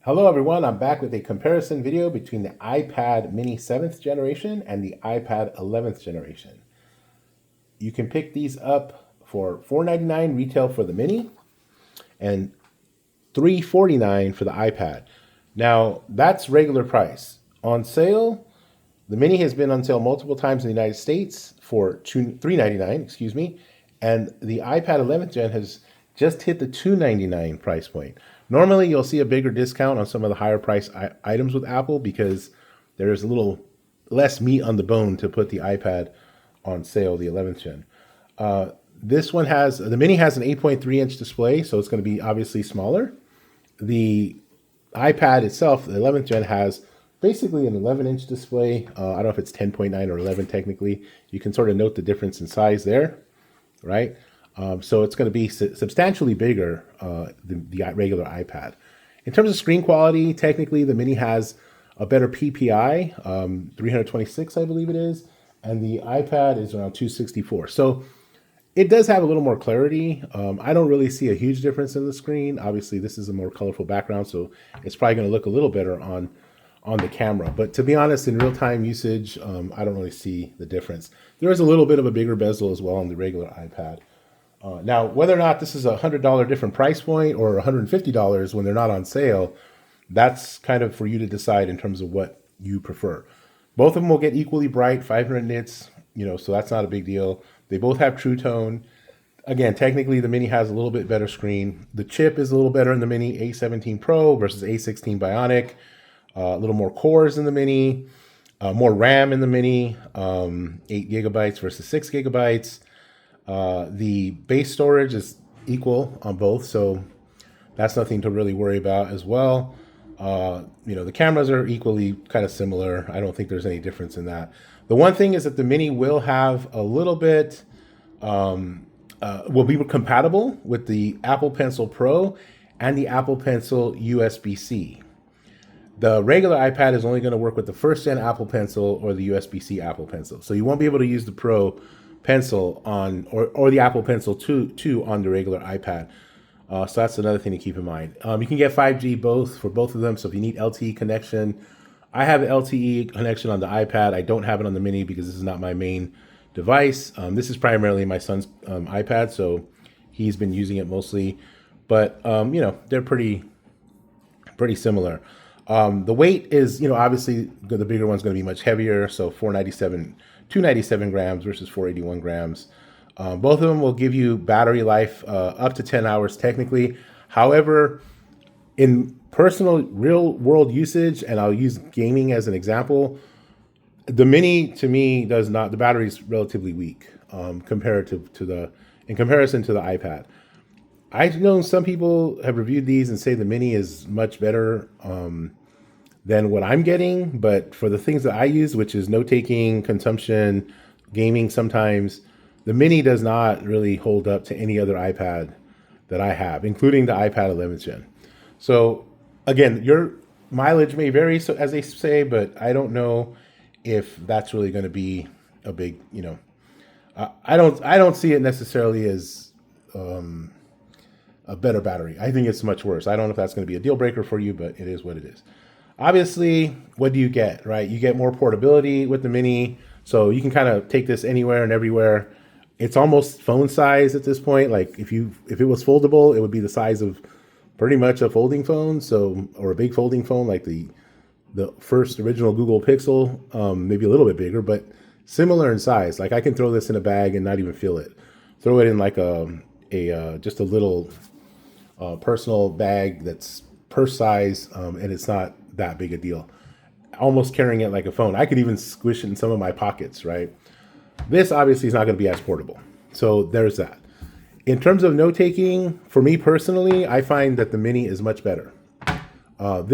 Hello everyone, I'm back with a comparison video between the iPad mini 7th generation and the iPad 11th generation. You can pick these up for $4.99 retail for the mini and $3.49 for the iPad. Now, that's regular price. On sale, the mini has been on sale multiple times in the United States for $3.99, excuse me, and the iPad 11th gen has just hit the $2.99 price point. Normally, you'll see a bigger discount on some of the higher price items with Apple because there's a little less meat on the bone to put the iPad on sale, the 11th gen. This one has, the mini has an 8.3-inch display, so it's going to be obviously smaller. The iPad itself, the 11th gen, has basically an 11-inch display. I don't know if it's 10.9 or 11 technically. You can sort of note the difference in size there, right? So it's going to be substantially bigger than the regular iPad. In terms of screen quality, technically the mini has a better PPI, 326 I believe it is, and the iPad is around 264. So it does have a little more clarity. I don't really see a huge difference in the screen. Obviously, this is a more colorful background, so it's probably going to look a little better on the camera. But to be honest, in real-time usage, I don't really see the difference. There is a little bit of a bigger bezel as well on the regular iPad. Now, whether or not this is a $100 different price point or $150 when they're not on sale, that's kind of for you to decide in terms of what you prefer. Both of them will get equally bright, 500 nits, so that's not a big deal. They both have True Tone. Again, technically the mini has a little bit better screen. The chip is a little better in the mini, A17 Pro versus A16 Bionic. A little more cores in the mini, more RAM in the mini, 8 gigabytes versus 6 gigabytes. The base storage is equal on both, so that's nothing to really worry about as well. The cameras are equally kind of similar. I don't think there's any difference in that. The one thing is that the mini will have a little bit, will be compatible with the Apple Pencil Pro and the Apple Pencil USB-C. The regular iPad is only going to work with the first gen Apple Pencil or the USB-C Apple Pencil. So you won't be able to use the Pro Pencil on, or the Apple Pencil 2 on the regular iPad. So that's another thing to keep in mind. You can get 5G for both of them. So if you need LTE connection, I have an LTE connection on the iPad. I don't have it on the mini because this is not my main device. This is primarily my son's iPad, so he's been using it mostly. But they're pretty similar. The weight is, obviously the bigger one's going to be much heavier. So 297 grams versus 481 grams. Both of them will give you battery life up to 10 hours technically. However, in personal real world usage, and I'll use gaming as an example, the mini to me does not, the battery is relatively weak in comparison to the iPad. I've known some people have reviewed these and say the mini is much better than what I'm getting, but for the things that I use, which is note-taking, consumption, gaming sometimes, the mini does not really hold up to any other iPad that I have, including the iPad 11th gen. So again, your mileage may vary, so as they say, but I don't know if that's really going to be a big, I don't see it necessarily as a better battery. I think it's much worse. I don't know if that's going to be a deal breaker for you, but it is what it is. Obviously, what do you get, right? You get more portability with the mini, so you can kind of take this anywhere and everywhere. It's almost phone size at this point. Like if it was foldable, it would be the size of pretty much a folding phone, or a big folding phone like the first original Google Pixel, maybe a little bit bigger, but similar in size. Like I can throw this in a bag and not even feel it. Throw it in like just a little personal bag that's purse size, and it's not that big a deal. Almost carrying it like a phone. I could even squish it in some of my pockets, right? This obviously is not going to be as portable. So there's that. In terms of note-taking, for me personally, I find that the mini is much better. The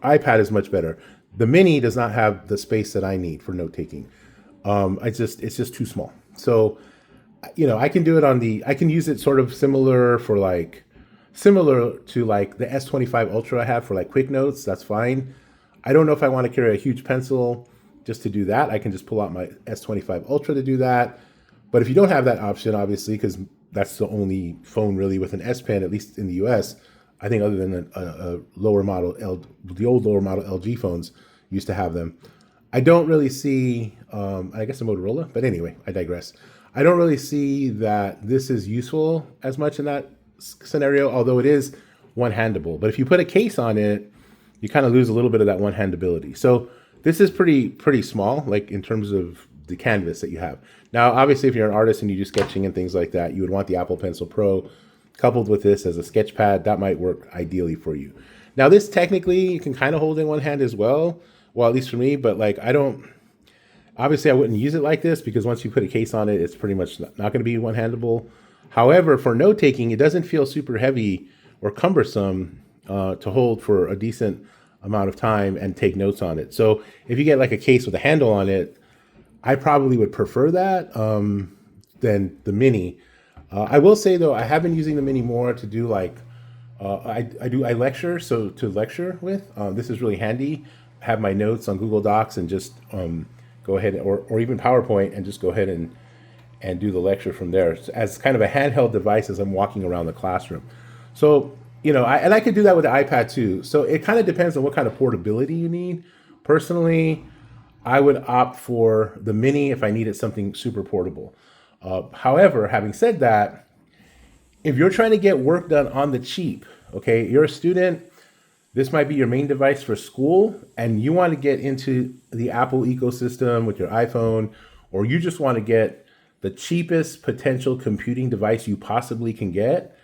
iPad is much better. The mini does not have the space that I need for note-taking. It's just too small. So, I can do it I can use it sort of similar to like the S25 Ultra I have for like quick notes. That's fine. I don't know if I want to carry a huge pencil just to do that. I can just pull out my S25 Ultra to do that. But if you don't have that option, obviously, because that's the only phone really with an S Pen, at least in the US, I think other than a lower model, the old lower model LG phones used to have them. I don't really see, I guess a Motorola, but anyway, I digress. I don't really see that this is useful as much in that scenario, although it is one-handable. But if you put a case on it, you kind of lose a little bit of that one-handability. So this is pretty small, like in terms of the canvas that you have. Now, obviously, if you're an artist and you do sketching and things like that, you would want the Apple Pencil Pro coupled with this as a sketch pad. That might work ideally for you. Now, this technically you can kind of hold in one hand as well. Well, at least for me, but like obviously I wouldn't use it like this because once you put a case on it, it's pretty much not going to be one-handable. However, for note taking, it doesn't feel super heavy or cumbersome to hold for a decent amount of time and take notes on it. So if you get like a case with a handle on it, I probably would prefer that than the mini. I will say though, I have been using the mini more to do like, I lecture, so to lecture with, this is really handy. Have my notes on Google Docs and just go ahead, or even PowerPoint, and just go ahead and do the lecture from there as kind of a handheld device as I'm walking around the classroom. So, I could do that with the iPad too. So it kind of depends on what kind of portability you need. Personally, I would opt for the mini if I needed something super portable. However, having said that, if you're trying to get work done on the cheap, okay, you're a student, this might be your main device for school, and you want to get into the Apple ecosystem with your iPhone, or you just want to get the cheapest potential computing device you possibly can get,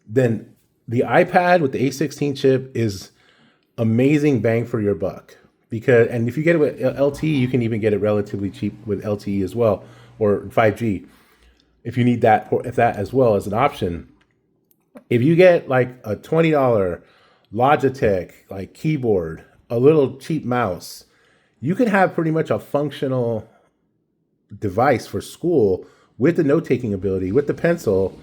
then the iPad with the A16 chip is amazing bang for your buck. And if you get it with LTE, you can even get it relatively cheap with LTE as well, or 5G, if you need that, if that as well as an option. If you get like a $20 Logitech like keyboard, a little cheap mouse, you can have pretty much a functional device for school with the note-taking ability, with the pencil,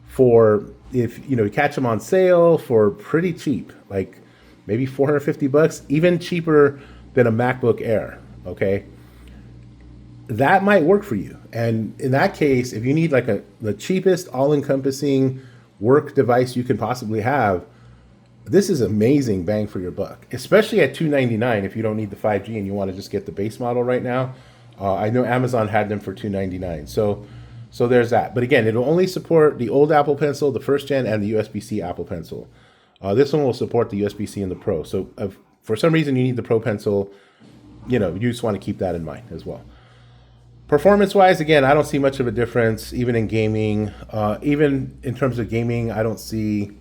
for if you catch them on sale for pretty cheap, like maybe $450, even cheaper than a MacBook Air. Okay, that might work for you. And in that case, if you need like the cheapest all-encompassing work device you can possibly have, this is amazing bang for your buck, especially at $299 if you don't need the 5G and you want to just get the base model right now. I know Amazon had them for $299. So there's that. But again, it'll only support the old Apple Pencil, the first gen, and the USB-C Apple Pencil. This one will support the USB-C and the Pro. So if for some reason you need the Pro Pencil, you just want to keep that in mind as well. Performance-wise, again, I don't see much of a difference, even in gaming. Even in terms of gaming, I don't see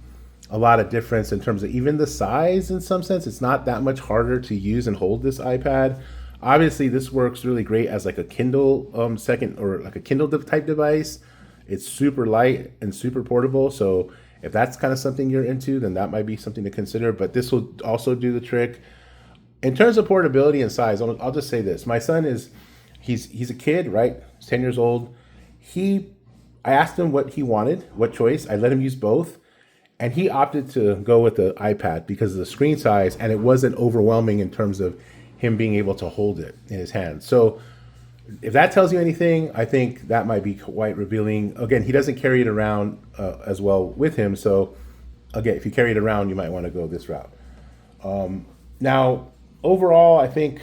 a lot of difference in terms of even the size in some sense. It's not that much harder to use and hold this iPad. Obviously, this works really great as like a Kindle like a Kindle type device. It's super light and super portable. So if that's kind of something you're into, then that might be something to consider. But this will also do the trick. In terms of portability and size, I'll just say this. My son he's a kid, right? He's 10 years old. I asked him what he wanted, what choice. I let him use both. And he opted to go with the iPad because of the screen size, and it wasn't overwhelming in terms of him being able to hold it in his hand. So if that tells you anything, I think that might be quite revealing. Again, he doesn't carry it around as well with him. So again, if you carry it around, you might want to go this route. Now, overall, I think...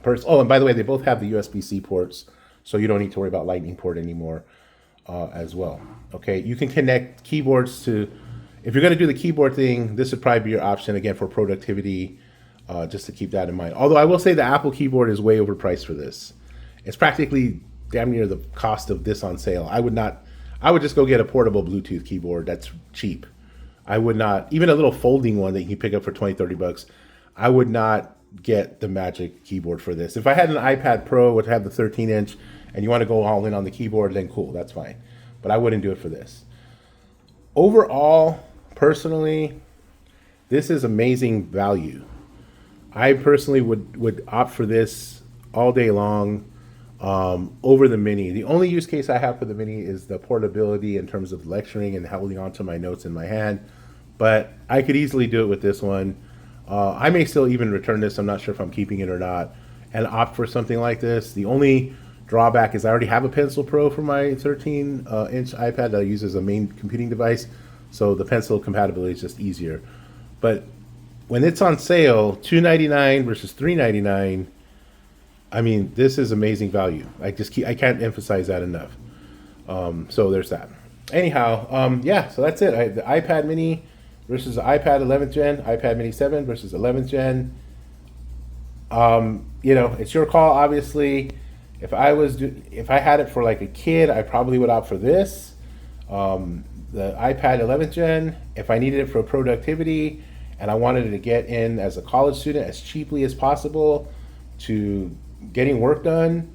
and by the way, they both have the USB-C ports, so you don't need to worry about Lightning port anymore. As well. Okay, you can connect keyboards to, if you're going to do the keyboard thing, this would probably be your option again for productivity, just to keep that in mind. Although I will say the Apple keyboard is way overpriced for this. It's practically damn near the cost of this on sale. I would just go get a portable Bluetooth keyboard that's cheap. I would not, even a little folding one that you can pick up for $20-30, I would not get the Magic keyboard for this. If I had an iPad Pro, which had the 13-inch, and you want to go all in on the keyboard, then cool, that's fine. But I wouldn't do it for this. Overall, personally, this is amazing value. I personally would opt for this all day long over the mini. The only use case I have for the mini is the portability in terms of lecturing and holding onto my notes in my hand. But I could easily do it with this one. I may still even return this. I'm not sure if I'm keeping it or not, and opt for something like this. The only drawback is I already have a Pencil Pro for my 13-inch iPad that I use as a main computing device. so the pencil compatibility is just easier. But when it's on sale, $299 versus $399, I mean, this is amazing value. I can't emphasize that enough. So there's that. Anyhow, yeah, so that's it. The iPad Mini versus the iPad 11th Gen, iPad Mini 7 versus 11th Gen. You know, it's your call, obviously. If I had it for like a kid, I probably would opt for this. The iPad 11th Gen, if I needed it for productivity and I wanted to get in as a college student as cheaply as possible to getting work done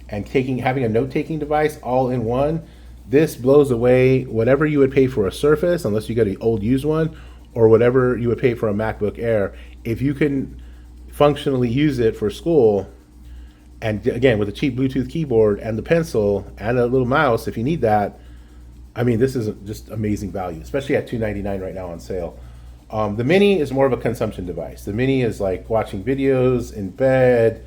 and having a note-taking device all in one, this blows away whatever you would pay for a Surface, unless you get an old used one, or whatever you would pay for a MacBook Air. If you can functionally use it for school, and again with a cheap Bluetooth keyboard and the pencil and a little mouse, if you need that, I mean, this is just amazing value, especially at $299 right now on sale. The Mini is more of a consumption device. The Mini is like watching videos in bed,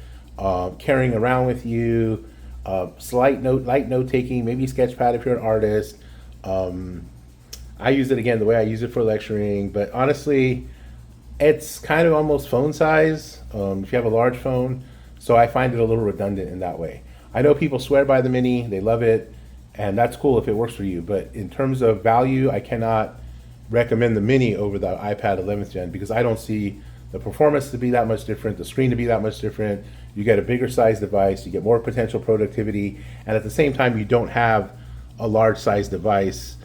carrying around with you, light note taking, maybe sketchpad if you're an artist. I use it again the way I use it for lecturing, but honestly, it's kind of almost phone size if you have a large phone. So I find it a little redundant in that way. I know people swear by the Mini, they love it, and that's cool if it works for you. But in terms of value, I cannot recommend the Mini over the iPad 11th Gen because I don't see the performance to be that much different, the screen to be that much different. You get a bigger size device, you get more potential productivity, and at the same time, you don't have a large size device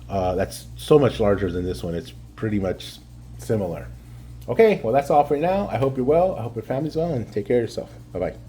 that's so much larger than this one. It's pretty much similar. Okay, well, that's all for now. I hope you're well. I hope your family's well, and take care of yourself. Bye-bye.